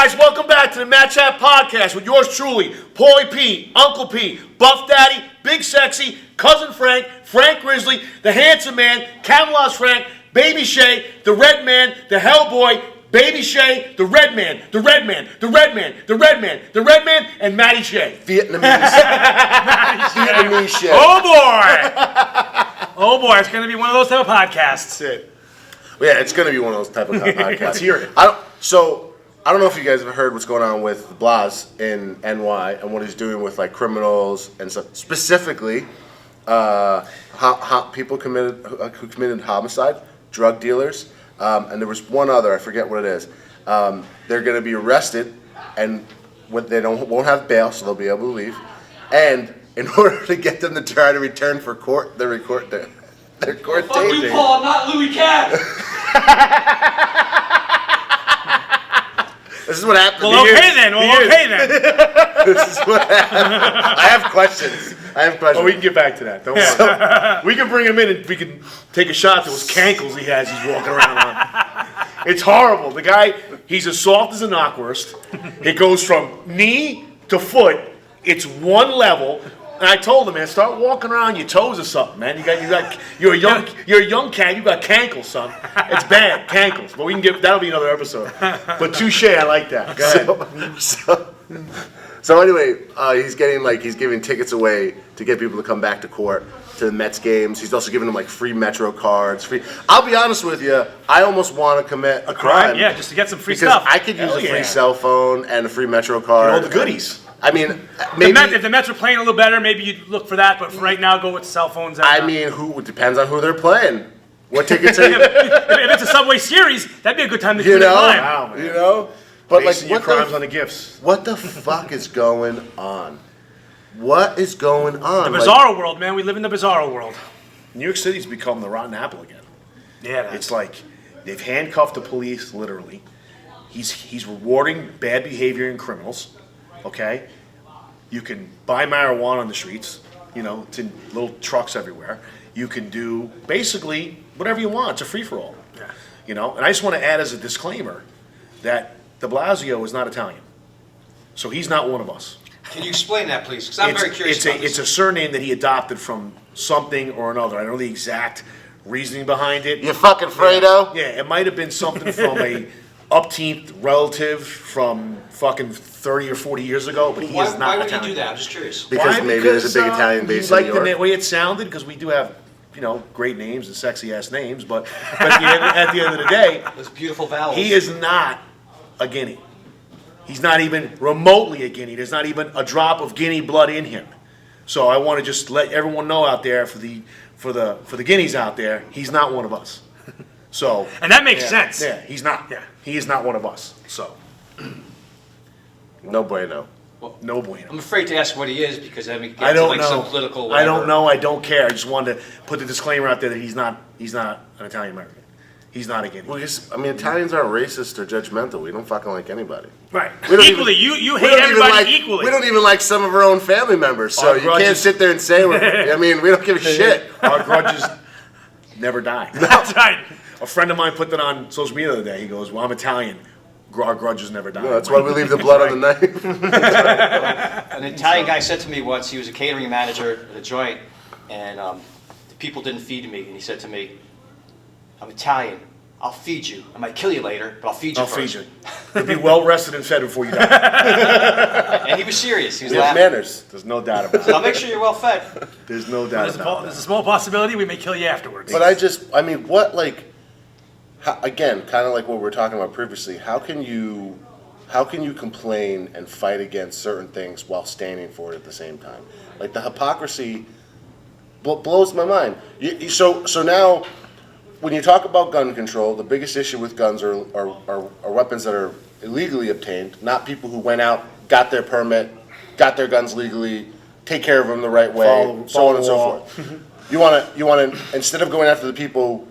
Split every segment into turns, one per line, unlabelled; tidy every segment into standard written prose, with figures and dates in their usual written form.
guys, welcome back to the Matt Chat Podcast with yours truly, Paulie P, Uncle P, Buff Daddy, Big Sexy, Cousin Frank, Frank Grizzly, the Handsome Man, Camelot's Frank, Baby Shay, the Red Man, the Hellboy, Baby Shay, the Red Man, the Red Man, the Red Man, the Red Man, the Red Man, and Matty Shay.
Vietnamese Shay.
Oh boy! Oh boy, it's going to be one of those type of podcasts.
That's it.
Yeah, it's going to be one of those type of podcasts.
Let's hear it.
I don't know if you guys have heard what's going on with Blas in NY and what he's doing with like criminals and stuff. Specifically, people who committed homicide, drug dealers, and there was one other, I forget what it is. They're going to be arrested, and they won't have bail, so they'll be able to leave. And in order to get them to try to return for court, their court date.
Fuck you, Paul, not Louis Cat.
This is what happened.
Well, okay then.
This is what happened. I have questions.
Oh, we can get back to that. Don't worry. We can bring him in and we can take a shot to those cankles he's walking around on. It's horrible. The guy, he's as soft as a knockwurst. It goes from knee to foot. It's one level. And I told him, man, start walking around your toes or something, man. You're a young cat. You got cankles, son. It's bad, cankles. But that'll be another episode. But touche, I like that. Go ahead.
So anyway, he's giving tickets away to get people to come back to court to the Mets games. He's also giving them like free Metro cards. I'll be honest with you, I almost want to commit a crime.
Yeah, just to get some free
because
stuff.
I could use a free cell phone and a free Metro card.
And all the goodies.
I mean, maybe
if the Mets were playing a little better, maybe you'd look for that. But for right now, go with cell phones. And,
it depends on who they're playing. What tickets are you?
If it's a Subway Series, that'd be a good time to commit a crime.
Wow, man.
You know? But
Basing your crimes on the gifts.
What the fuck is going on? What is going on?
The bizarro world, man. We live in the bizarro world.
New York City's become the rotten apple again.
Yeah,
it's like they've handcuffed the police, literally. He's rewarding bad behavior in criminals. Okay, you can buy marijuana on the streets. You know, it's in little trucks everywhere. You can do basically whatever you want. It's a free for all.
Yeah.
You know, and I just want to add as a disclaimer that DeBlasio is not Italian, so he's not one of us.
Can you explain that, please? Because I'm very curious about this.
It's a surname that he adopted from something or another. I don't know the exact reasoning behind it.
You fucking Fredo?
Yeah, it might have been something from a upteenth relative from fucking 30 or 40 years ago, but he is not Italian.
Why would you do that? I'm just curious.
Because maybe there's a big Italian base in New York.
The way it sounded, because we do have, great names and sexy ass names, but at the end of the day,
those beautiful vowels.
He is not a Guinea. He's not even remotely a Guinea. There's not even a drop of Guinea blood in him. So I want to just let everyone know out there for the Guineas out there, he's not one of us. So
and that makes sense.
Yeah, he's not. Yeah, he is not one of us. So
no bueno.
Well,
no bueno.
I'm afraid to ask what he is because I mean,
I don't know.
Some political.
I don't know. I don't care. I just wanted to put the disclaimer out there that he's not an Italian American. He's not a Guinea.
Well, Italians aren't racist or judgmental. We don't fucking like anybody.
Right. Equally, you hate everybody equally.
We don't even like some of our own family members. So you can't sit there and say, we don't give a shit.
Our grudges never die.
That's right.
A friend of mine put that on social media the other day. He goes, well, I'm Italian. Our grudges never die.
No, that's why we leave the blood on the knife.
An Italian guy said to me once, he was a catering manager at a joint, and the people didn't feed me. And he said to me, I'm Italian. I'll feed you. I might kill you later, but I'll feed you first.
I'll feed you. You'll be well rested and fed before you die.
And he was serious. He was
laughing.
Manners. There's no doubt about it.
So I'll make sure you're well fed.
There's no doubt about it.
There's a small possibility we may kill you afterwards.
But again, kind of like what we were talking about previously, how can you complain and fight against certain things while standing for it at the same time? Like the hypocrisy blows my mind. So now, when you talk about gun control, the biggest issue with guns are weapons that are illegally obtained, not people who went out, got their permit, got their guns legally, take care of them the right way, so on and so forth. You want to instead of going after the people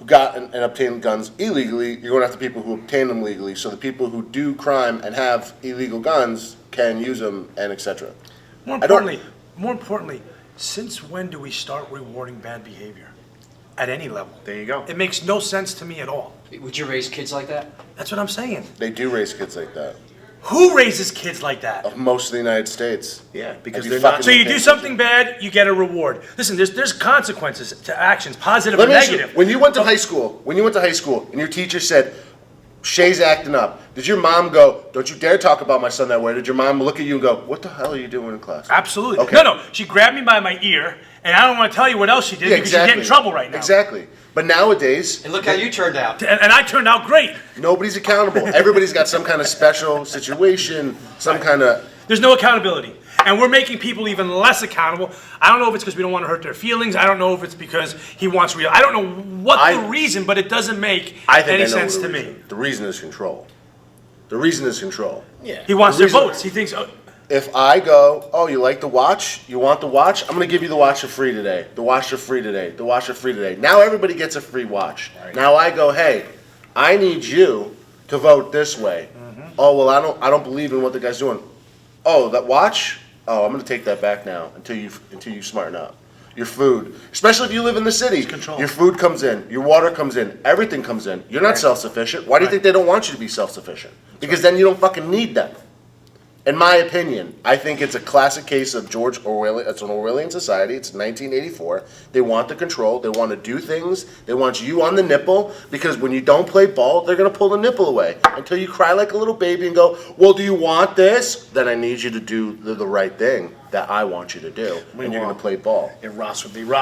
who got and obtained guns illegally, you're going after people who obtain them legally, so the people who do crime and have illegal guns can use them and etc.
More importantly, since when do we start rewarding bad behavior? At any level.
There you go.
It makes no sense to me at all.
Would you raise kids like that?
That's what I'm saying.
They do raise kids like that.
Who raises kids like that?
Of most of the United States.
Yeah, because
Have you
they're not.
fucking
So you
paid
do something bad, you get a reward. Listen, there's consequences to actions, positive
Let
or
me ask you,
negative.
when you went to high school, and your teacher said, Shay's acting up, did your mom go, don't you dare talk about my son that way? Did your mom look at you and go, what the hell are you doing in class?
Absolutely.
Okay.
No, she grabbed me by my ear, and I don't want to tell you what else she did because you get in trouble right now.
Exactly. But nowadays,
And look how you turned out.
And I turned out great.
nobody's accountable. Everybody's got some kind of special situation, some kind of...
There's no accountability. And we're making people even less accountable. I don't know if it's because we don't want to hurt their feelings. I don't know if it's because he wants real. I don't know what the reason, but it doesn't make any sense to me.
The reason is control. The reason is control.
Yeah.
He wants
The
their
reason-
votes. He thinks, oh,
If I go, oh, you like the watch? You want the watch? I'm going to give you the watch for free today. The watch for free today. The watch for free today. Now everybody gets a free watch.
Right.
Now I go, hey, I need you to vote this way. Oh, well, I don't believe in what the guy's doing. Oh, that watch? Oh, I'm going to take that back now until you smarten up. Your food, especially if you live in the city,
Control.
your food comes in, your water comes in, everything comes in. You're not self-sufficient. Why do you think they don't want you to be self-sufficient? Because then you don't fucking need them. In my opinion, I think it's a classic case of George Orwell. It's an Orwellian society. It's 1984. They want the control. They want to do things. They want you on the nipple because when you don't play ball, they're going to pull the nipple away until you cry like a little baby and go, well, do you want this? Then I need you to do the right thing that I want you to do. And you're going to play ball.
They rot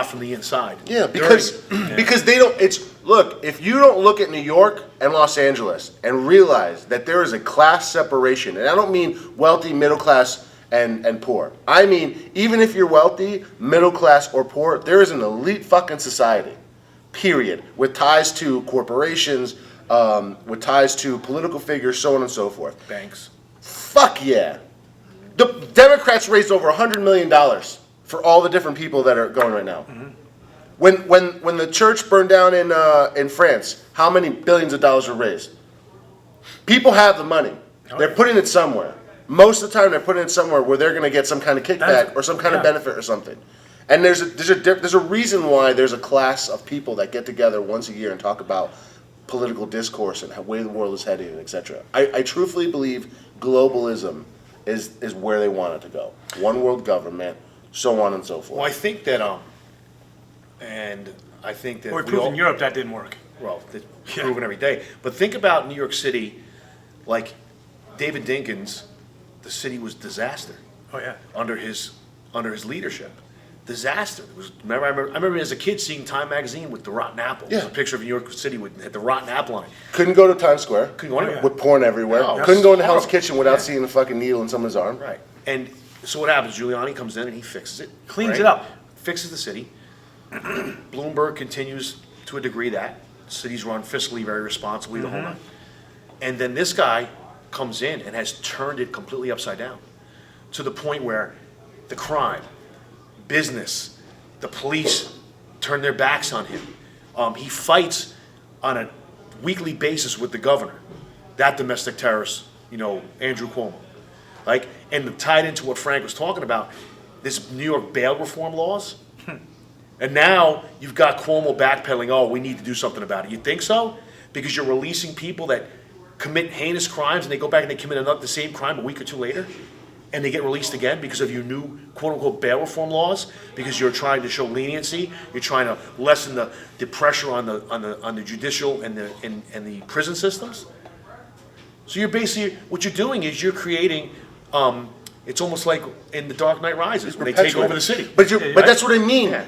from the inside.
Yeah, because they don't. Look, if you don't look at New York and Los Angeles and realize that there is a class separation, and I don't mean wealthy, middle class, and poor. I mean, even if you're wealthy, middle class, or poor, there is an elite fucking society, period, with ties to corporations, with ties to political figures, so on and so forth.
Banks.
Fuck yeah. The Democrats raised over $100 million for all the different people that are going right now.
Mm-hmm.
When the church burned down in France, how many billions of dollars were raised? People have the money. They're putting it somewhere. Most of the time, they're putting it somewhere where they're going to get some kind of kickback or some kind of benefit or something. And there's a reason why there's a class of people that get together once a year and talk about political discourse and how way the world is heading, etc. I truthfully believe globalism is where they want it to go. One world government, so on and so forth.
Well, I think that and I think that
we proved in Europe that didn't work.
well, it's proven every day. But think about New York City, like David Dinkins, the city was disaster
Oh, yeah.
under his leadership. Disaster. It was, I remember as a kid seeing Time magazine with the rotten apple.
Yeah.
There's a picture of New York City with the rotten apple on it.
Couldn't go to Times Square.
Couldn't go anywhere.
With porn everywhere.
No,
Couldn't go into
that's
Hell's
horrible.
Kitchen without seeing the fucking needle in someone's arm.
Right. And so what happens? Giuliani comes in and he fixes it.
Cleans
right?
it up.
Fixes the city. Bloomberg continues to a degree that. Cities run fiscally very responsibly the whole night. And then this guy comes in and has turned it completely upside down to the point where the crime, business, the police turn their backs on him. He fights on a weekly basis with the governor, that domestic terrorist, Andrew Cuomo. Like, and tied into what Frank was talking about, this New York bail reform laws. And now you've got Cuomo backpedaling, oh, we need to do something about it. You think so? Because you're releasing people that commit heinous crimes and they go back and they commit the same crime a week or two later and they get released again because of your new quote-unquote bail reform laws, because you're trying to show leniency, you're trying to lessen the pressure on the judicial and the prison systems. So you're basically, what you're doing is you're creating, it's almost like in The Dark Knight Rises, when they take over the city.
But that's what I mean.
Yeah.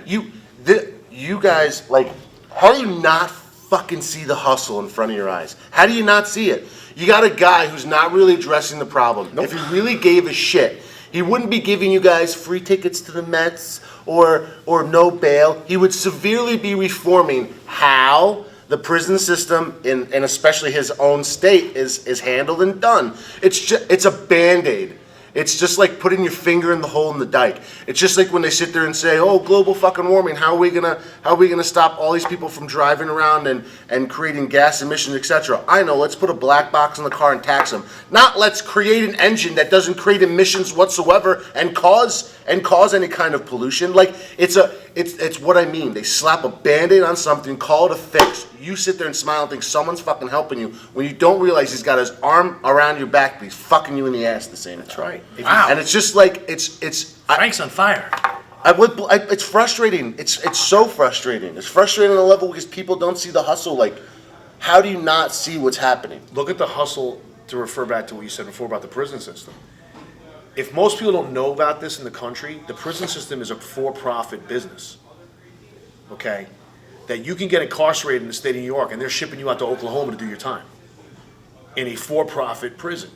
You guys, like, how do you not fucking see the hustle in front of your eyes? How do you not see it? You got a guy who's not really addressing the problem.
Nope.
If he really gave a shit, he wouldn't be giving you guys free tickets to the Mets or no bail. He would severely be reforming how the prison system and especially his own state is handled and done. It's a Band-Aid. It's just like putting your finger in the hole in the dike. It's just like when they sit there and say, "Oh, global fucking warming. How are we gonna stop all these people from driving around and creating gas emissions, etc.?" I know. Let's put a black box in the car and tax them. Not let's create an engine that doesn't create emissions whatsoever and cause any kind of pollution. Like it's what I mean. They slap a Band-Aid on something, call it a fix. you sit there and smile and think someone's fucking helping you when you don't realize he's got his arm around your back, but he's fucking you in the ass at the same time.
That's right.
Wow.
And it's just like,
Frank's on fire.
it's frustrating. It's so frustrating. It's frustrating on a level because people don't see the hustle. Like, how do you not see what's happening?
Look at the hustle, to refer back to what you said before about the prison system. If most people don't know about this in the country, the prison system is a for-profit business. Okay? That you can get incarcerated in the state of New York and they're shipping you out to Oklahoma to do your time in a for-profit prison.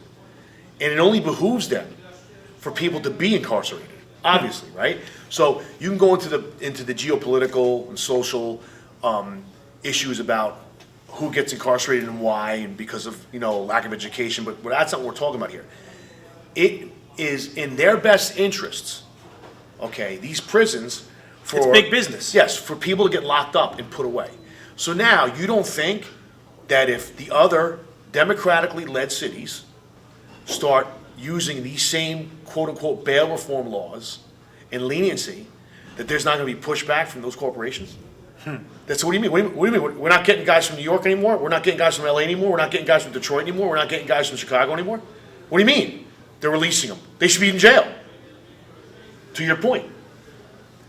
And it only behooves them for people to be incarcerated, obviously, right? So you can go into the geopolitical and social issues about who gets incarcerated and why, and because of lack of education, but that's not what we're talking about here. It is in their best interests, okay, these prisons, for
It's big business.
Yes, for people to get locked up and put away. So now you don't think that if the other democratically led cities start using these same quote unquote bail reform laws and leniency, that there's not going to be pushback from those corporations? That's what do you mean? What do you mean? We're not getting guys from New York anymore? We're not getting guys from LA anymore? We're not getting guys from Detroit anymore? We're not getting guys from Chicago anymore? What do you mean? They're releasing them. They should be in jail. To your point.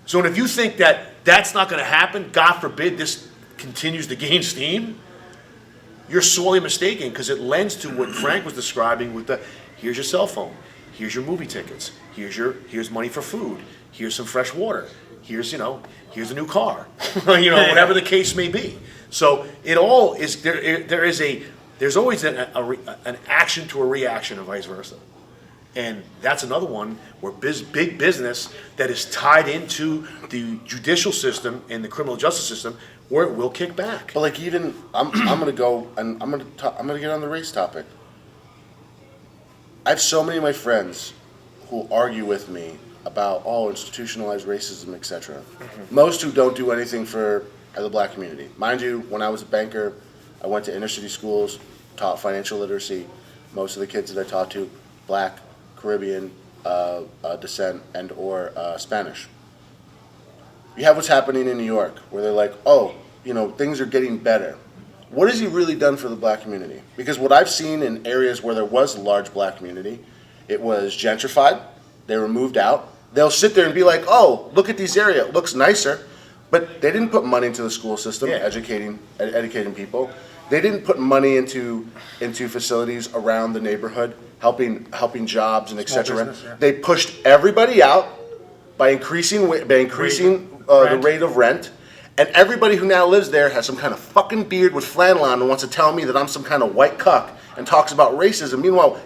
So if you think that that's not going to happen, God forbid this continues to gain steam, you're sorely mistaken, because it lends to what Frank was describing with the, here's your cell phone, here's your movie tickets, here's money for food, here's some fresh water, here's a new car, whatever the case may be. So it all is there's always an action to a reaction and vice versa. And that's another one where big business that is tied into the judicial system and the criminal justice system, where it will kick back.
But like, even I'm gonna go and I'm gonna get on the race topic. I have so many of my friends who argue with me about institutionalized racism, etc. Mm-hmm. Most who don't do anything for the black community. Mind you, when I was a banker, I went to inner city schools, taught financial literacy. Most of the kids that I taught to, black, Caribbean descent, and or Spanish. You have what's happening in New York, where they're like, things are getting better. What has he really done for the black community? Because what I've seen in areas where there was a large black community, it was gentrified, they were moved out. They'll sit there and be like, oh, look at this area, it looks nicer. But they didn't put money into the school system, educating people. They didn't put money into facilities around the neighborhood, helping jobs and etc.
Yeah.
They pushed everybody out by increasing the rate of rent, and everybody who now lives there has some kind of fucking beard with flannel on and wants to tell me that I'm some kind of white cuck and talks about racism. Meanwhile,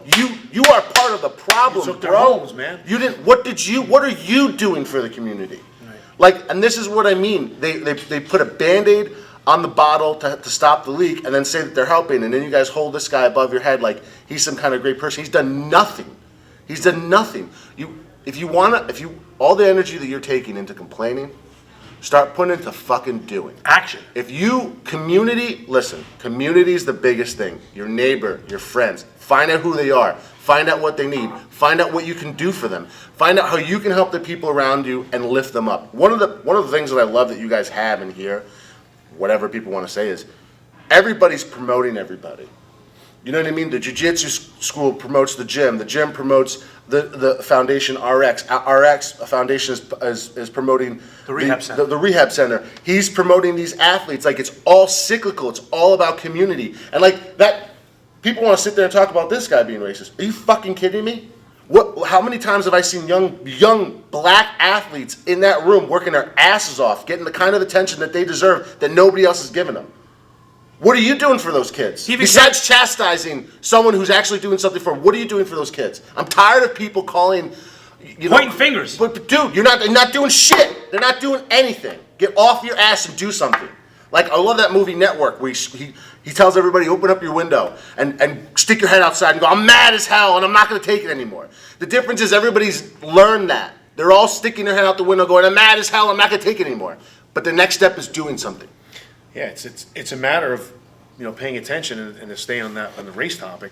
you are part of the problem,
You took their
bro.
homes, man.
You didn't. What are you doing for the community? Right. Like, and this is what I mean. They put a Band-Aid on the bottle to stop the leak, and then say that they're helping, and then you guys hold this guy above your head like he's some kind of great person. He's done nothing. He's done nothing. If all the energy that you're taking into complaining, start putting into fucking doing.
Action.
Community is the biggest thing. Your neighbor, your friends, find out who they are, find out what they need, find out what you can do for them, find out how you can help the people around you and lift them up. One of the things that I love that you guys have in here, whatever people want to say, is everybody's promoting everybody. You know what I mean? The jiu-jitsu school promotes the gym promotes the foundation RX. A foundation is promoting
the rehab center.
The rehab center. He's promoting these athletes. Like, it's all cyclical. It's all about community. And like that, people want to sit there and talk about this guy being racist. Are you fucking kidding me? How many times have I seen young black athletes in that room working their asses off, getting the kind of attention that they deserve that nobody else is giving them? What are you doing for those kids? Besides chastising someone who's actually doing something for them, what are you doing for those kids? I'm tired of people calling,
pointing fingers.
But dude, they're not doing shit. They're not doing anything. Get off your ass and do something. Like, I love that movie Network, where he tells everybody, open up your window and stick your head outside and go, I'm mad as hell and I'm not going to take it anymore. The difference is everybody's learned that. They're all sticking their head out the window going, I'm mad as hell, I'm not going to take it anymore. But the next step is doing something.
Yeah, it's a matter of paying attention and to stay on the race topic.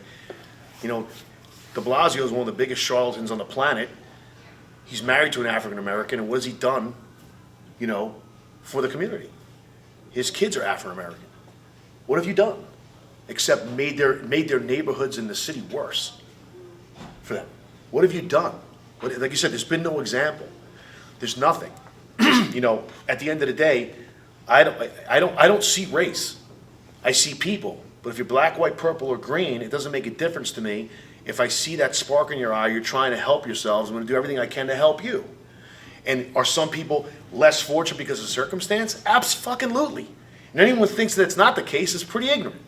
Blasio is one of the biggest charlatans on the planet. He's married to an African American, and what has he done, for the community? His kids are African American. What have you done? Except made their neighborhoods in the city worse for them. What have you done? Like you said, there's been no example. There's nothing. You know, at the end of the day, I don't see race. I see people. But if you're black, white, purple, or green, it doesn't make a difference to me. If I see that spark in your eye, you're trying to help yourselves. I'm going to do everything I can to help you. And are some people less fortunate because of circumstance? Absolutely. And anyone who thinks that it's not the case is pretty ignorant.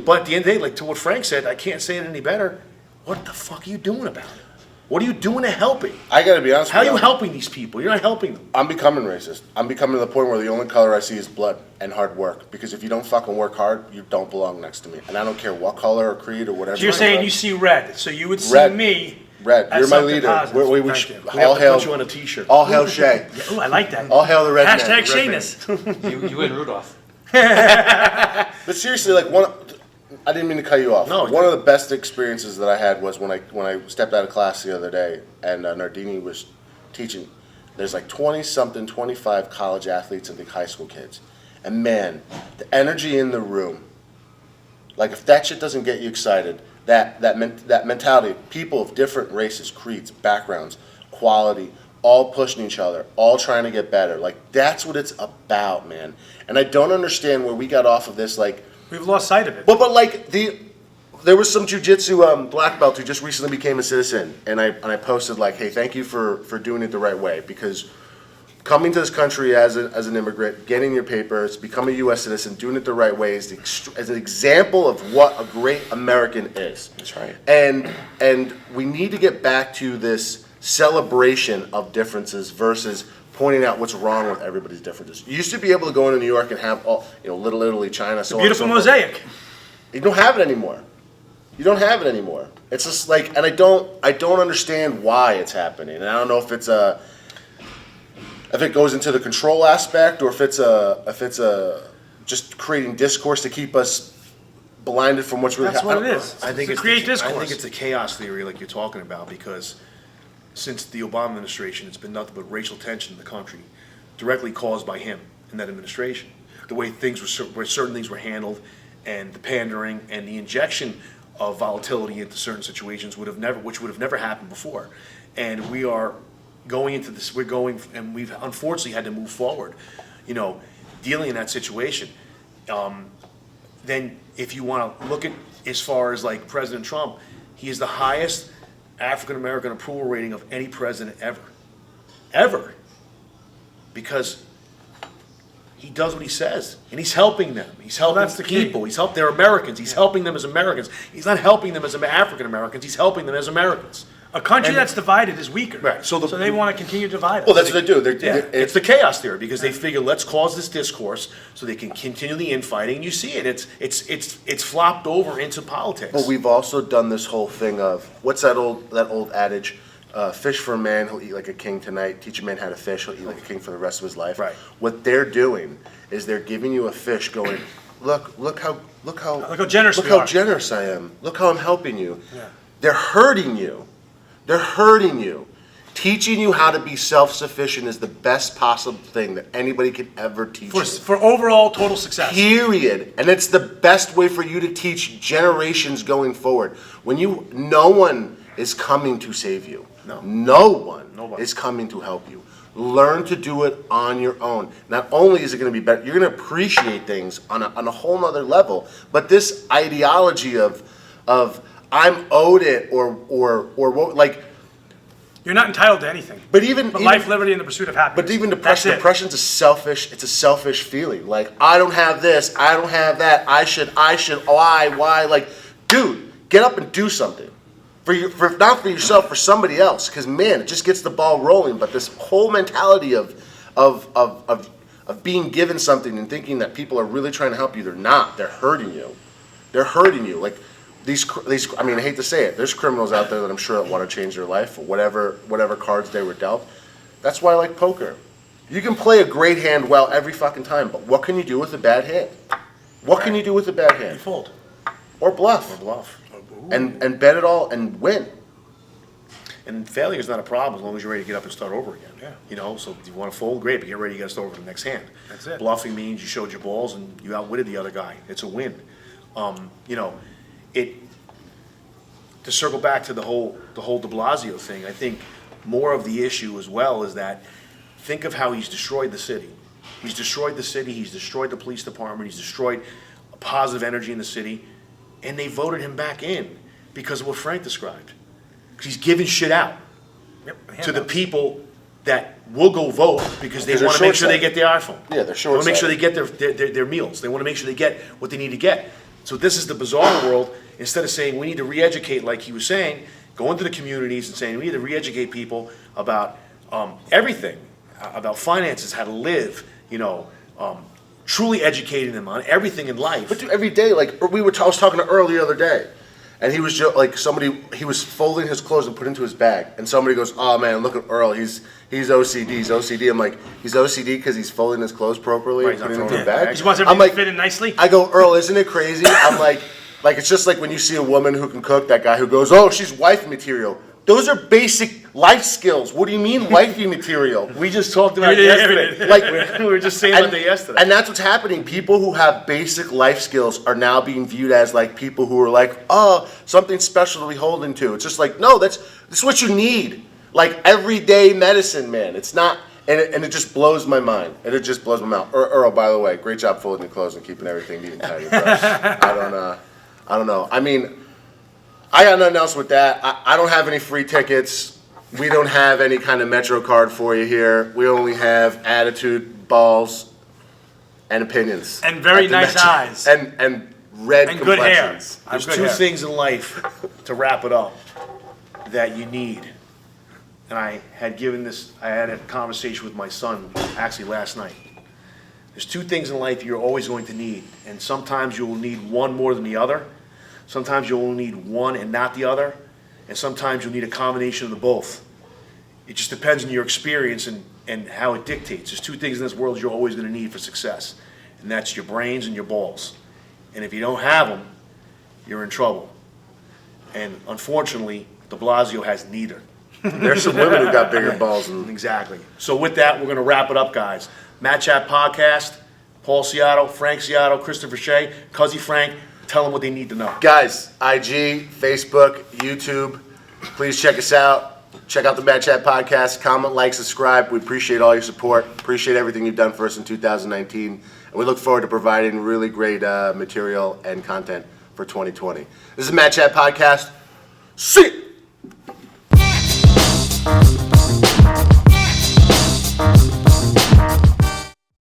But at the end of the day, like to what Frank said, I can't say it any better. What the fuck are you doing about it? What are you doing to help it?
I gotta be honest
How
with you.
are you helping these people? You're not helping them.
I'm becoming racist. I'm becoming to the point where the only color I see is blood and hard work. Because if you don't fucking work hard, you don't belong next to me. And I don't care what color or creed or whatever.
So you're saying you see red, so you would see
Red.
me.
Red.
as
You're my
something
leader.
positive.
We
We
should
have
all
to
hail.
put you on a t-shirt.
All hail Shay.
Ooh, I like that.
All hail the red man.
Hashtag
Red
Shayness.
You and Rudolph.
But seriously, like I didn't mean to cut you off.
No,
one of the best experiences that I had was when I stepped out of class the other day, and Nardini was teaching. There's like 20-something, 25 college athletes and the high school kids, and man, the energy in the room. Like if that shit doesn't get you excited, that mentality, people of different races, creeds, backgrounds, quality, all pushing each other, all trying to get better. Like that's what it's about, man. And I don't understand where we got off of this, like.
We've lost sight of it.
But like there was some jujitsu black belt who just recently became a citizen, and I posted like, hey, thank you for doing it the right way, because coming to this country as an immigrant, getting your papers, becoming a U.S. citizen, doing it the right way is an example of what a great American is.
That's right.
And we need to get back to this celebration of differences versus pointing out what's wrong with everybody's differences. You used to be able to go into New York and have all, Little Italy, China, so on and so
Beautiful
forth.
mosaic.
You don't have it anymore. You don't have it anymore. It's just like, and I don't understand why it's happening. And I don't know if it goes into the control aspect, or if it's just creating discourse to keep us blinded from what's really
That's what
happening.
it is.
I think
to
it's
create
I
discourse.
think it's a chaos theory like you're talking about, because since the Obama administration, it's been nothing but racial tension in the country, directly caused by him and that administration. The way things where certain things were handled, and the pandering and the injection of volatility into certain situations which would have never happened before. And we are going into this. And we've unfortunately had to move forward, dealing in that situation. Then, if you want to look at as far as like President Trump, he is the highest African American approval rating of any president ever, because he does what he says, and he's helping them. He's helping
that's the key.
people. They're Americans. He's helping them as Americans. He's not helping them as African Americans. He's helping them as Americans.
A country
And-
that's divided is weaker.
Right, so
they want to continue to divide us.
Well, that's what they do.
It's the chaos theory, because they figure let's cause this discourse so they can continue the infighting. And you see it. It's flopped over into politics.
But we've also done this whole thing of, what's that old adage? Fish for a man, he'll eat like a king tonight. Teach a man how to fish, he'll eat like a king for the rest of his life.
Right.
What they're doing is they're giving you a fish, going, look how
generous
look
we
how
are."
generous I am. Look how I'm helping you.
Yeah.
They're hurting you. They're hurting you. Teaching you how to be self-sufficient is the best possible thing that anybody could ever teach you.
for overall total success.
Period. And it's the best way for you to teach generations going forward. No one is coming to save you. No one
Nobody.
is coming to help you. Learn to do it on your own. Not only is it going to be better, you're going to appreciate things on a whole nother level. But this ideology of I'm owed it or what, like.
You're not entitled to anything.
But even
life, liberty, and the pursuit of happiness.
But even
That's it.
depression's a selfish feeling. Like, I don't have this, I don't have that, I should, why? Like, dude, get up and do something. Not for yourself, for somebody else. Because, man, it just gets the ball rolling. But this whole mentality of being given something and thinking that people are really trying to help you, they're not. They're hurting you. They're hurting you. Like, these, I mean, I hate to say it, there's criminals out there that I'm sure that want to change their life for whatever cards they were dealt. That's why I like poker. You can play a great hand well every fucking time, but what can you do with a bad hand? What can you do with a bad hand?
You fold.
Or bluff. And bet it all and win.
And failure is not a problem as long as you're ready to get up and start over again.
Yeah.
You know, so if you want to fold, great, but get ready to get start over the next hand.
That's it.
Bluffing means you showed your balls and you outwitted the other guy. It's a win. You know, to circle back to the whole DeBlasio thing, I think more of the issue as well is that think of how he's destroyed the city. He's destroyed the city, he's destroyed the police department, he's destroyed positive energy in the city, and they voted him back in because of what Frank described. Because he's giving shit out to the people that will go vote because they want to make sure they get the iPhone.
Yeah, they're
They want to make sure they
short-sighted.
get their meals. They want to make sure they get what they need to get. So this is the bizarre world. Instead of saying we need to re-educate, like he was saying, go into the communities and saying we need to re-educate people about everything, about finances, how to live, you know, truly educating them on everything in life.
But dude, every day, like I was talking to Earl the other day, and he was he was folding his clothes and put into his bag, and somebody goes, "Oh man, look at Earl, he's OCD, he's OCD." I'm like, he's OCD because he's folding his clothes properly
Right,
and putting
he's
it
not
in the
throwing it
bag.
He just wants
I'm
everything
like,
to fit in nicely.
I go, Earl, isn't it crazy? I'm like it's just like when you see a woman who can cook, that guy who goes, "Oh, she's wife material." Those are basic life skills. What do you mean wifey material?
We just talked about it
Yeah,
yesterday.
Like
we were just saying about that yesterday.
And that's what's happening. People who have basic life skills are now being viewed as like people who are like, oh, something special to be holding to. It's just like, no, that's what you need. Like everyday medicine, man. It's not, and it just blows my mind. And it just blows my mind. Earl, by the way, great job folding your clothes and keeping everything neat and tidy. Bro. I don't know. I mean, I got nothing else with that. I don't have any free tickets. We don't have any kind of Metro card for you here. We only have attitude, balls, and opinions.
And very
at the
nice
Metro.
eyes.
And red
And good hair.
complexions.
There's
Good
two
hair.
things in life to wrap it up that you need. And I had a conversation with my son actually last night. There's two things in life you're always going to need. And sometimes you will need one more than the other. Sometimes you'll only need one and not the other. And sometimes you'll need a combination of the both. It just depends on your experience and how it dictates. There's two things in this world you're always going to need for success. And that's your brains and your balls. And if you don't have them, you're in trouble. And unfortunately, DeBlasio has neither.
There's some women who got bigger balls than
Exactly. So with that, we're going to wrap it up, guys. Matt Chat Podcast, Paul Seattle, Frank Seattle, Christopher Shea, Cuzzy Frank. Tell them what they need to know.
guys. IG, Facebook, YouTube. Please check us out. Check out the Mad Chat Podcast. Comment, like, subscribe. We appreciate all your support. Appreciate everything you've done for us in 2019. And we look forward to providing really great material and content for 2020. This is Mad Chat Podcast. See you.